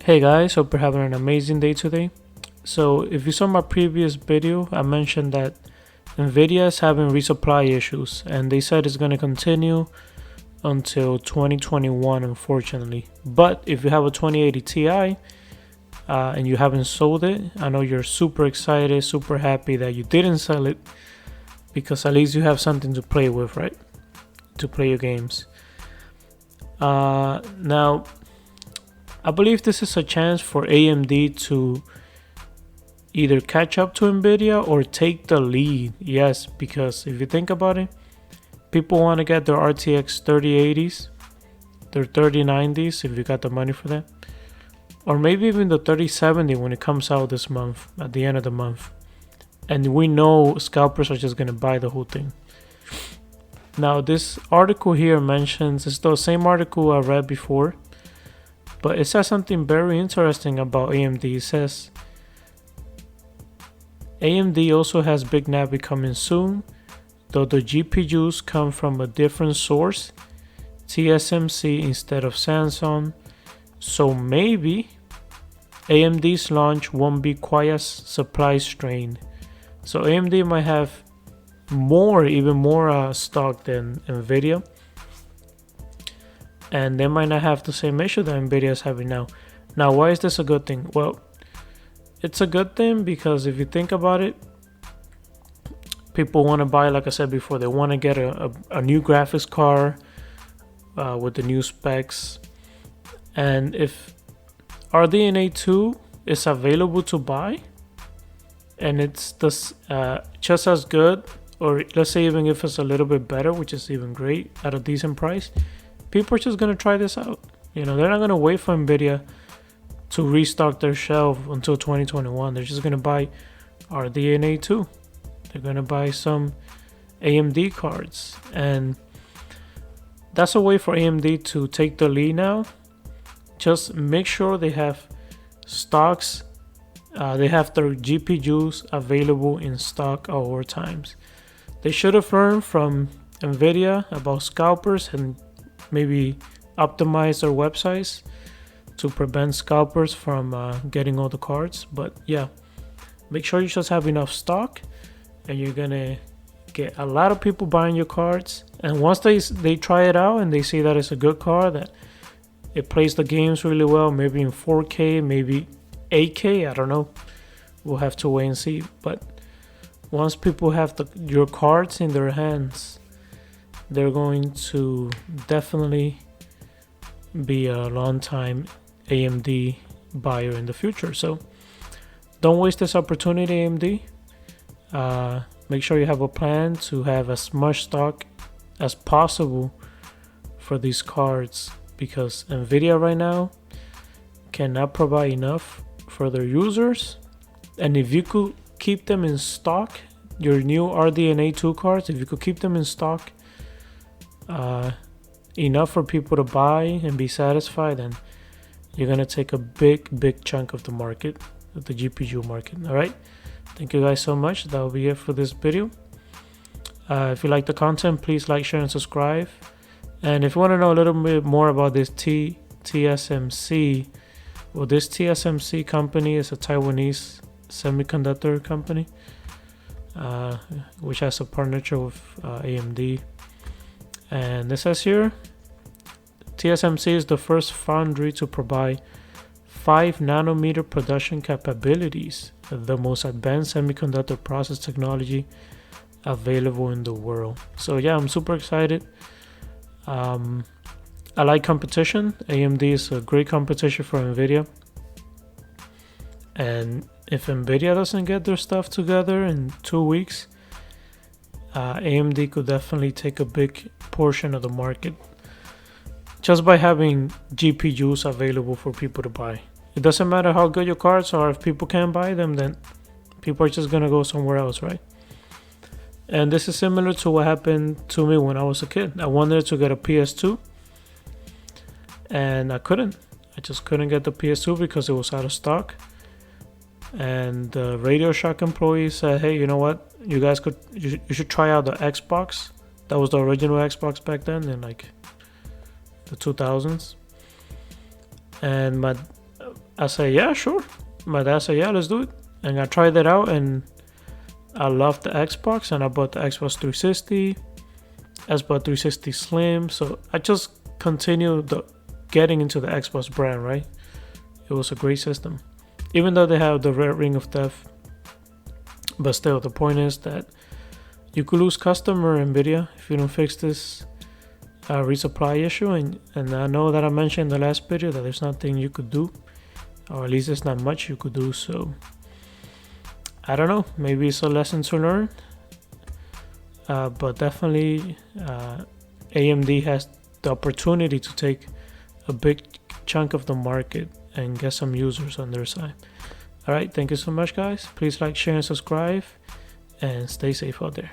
Hey guys, hope you're having an amazing day today. So if you saw my previous video, I mentioned that Nvidia is having resupply issues and they said it's going to continue until 2021 unfortunately. But if you have a 2080 Ti and you haven't sold it, I know you're super excited, super happy that you didn't sell it, because at least you have something to play with, right? To play your games. Now I believe this is a chance for AMD to either catch up to Nvidia or take the lead. Yes, because if you think about it, people want to get their RTX 3080s, their 3090s if you got the money for that, or maybe even the 3070 when it comes out this month, at the end of the month. And we know scalpers are just going to buy the whole thing. Now this article here mentions, it's the same article I read before, but it says something very interesting about AMD. It says AMD also has Big Navi coming soon, though the GPUs come from a different source, TSMC instead of Samsung. So maybe AMD's launch won't be quite as supply strained. So AMD might have even more stock than Nvidia, and they might not have the same issue that Nvidia is having now. Now, why is this a good thing? Well, it's a good thing because if you think about it, people want to buy, like I said before, they want to get a new graphics card with the new specs. And if RDNA 2 is available to buy and it's just as good, or let's say even if it's a little bit better, which is even great at a decent price, people are just going to try this out. You know, they're not going to wait for Nvidia to restock their shelf until 2021. They're just going to buy RDNA 2. They're going to buy some AMD cards. And that's a way for AMD to take the lead now. Just make sure they have stocks. They have their GPUs available in stock at all times. They should have learned from Nvidia about scalpers and maybe optimize their websites to prevent scalpers from getting all the cards. But yeah, make sure you just have enough stock, and you're gonna get a lot of people buying your cards. And once they try it out and they see that it's a good card, that it plays the games really well, maybe in 4K, maybe 8K, I don't know, we'll have to wait and see. But once people have your cards in their hands, they're going to definitely be a long time AMD buyer in the future. So don't waste this opportunity, AMD. Make sure you have a plan to have as much stock as possible for these cards, because Nvidia right now cannot provide enough for their users. And if you could keep them in stock, your new RDNA 2 cards, if you could keep them in stock enough for people to buy and be satisfied, then you're gonna take a big chunk of the market, of the GPU market. All right, thank you guys so much. That will be it for this video. If you like the content, please like, share, and subscribe. And if you want to know a little bit more about this TSMC, well, this TSMC company is a Taiwanese semiconductor company, which has a partnership with AMD. And this says here, TSMC is the first foundry to provide 5 nanometer production capabilities, the most advanced semiconductor process technology available in the world. So yeah, I'm super excited. I like competition. AMD is a great competition for Nvidia. And if Nvidia doesn't get their stuff together in 2 weeks, AMD could definitely take a big portion of the market just by having GPUs available for people to buy. It doesn't matter how good your cards are. If people can't buy them, then people are just gonna go somewhere else, right? And this is similar to what happened to me when I was a kid. I wanted to get a PS2 and I couldn't. I just couldn't get the PS2 because it was out of stock. And the Radio Shack employee said, hey, you know what, you should try out the Xbox. That was the original Xbox back then in like the 2000s. And I said, yeah, sure. My dad said, yeah, let's do it. And I tried it out, and I loved the Xbox, and I bought the Xbox 360, Xbox 360 Slim. So I just continued getting into the Xbox brand, right? It was a great system. Even though they have the red ring of death, but still, the point is that you could lose customer Nvidia if you don't fix this resupply issue. And I know that I mentioned in the last video that there's nothing you could do, or at least there's not much you could do. So I don't know, maybe it's a lesson to learn, but definitely AMD has the opportunity to take a big chunk of the market and get some users on their side. All right, thank you so much, guys. Please like, share, and subscribe, and stay safe out there.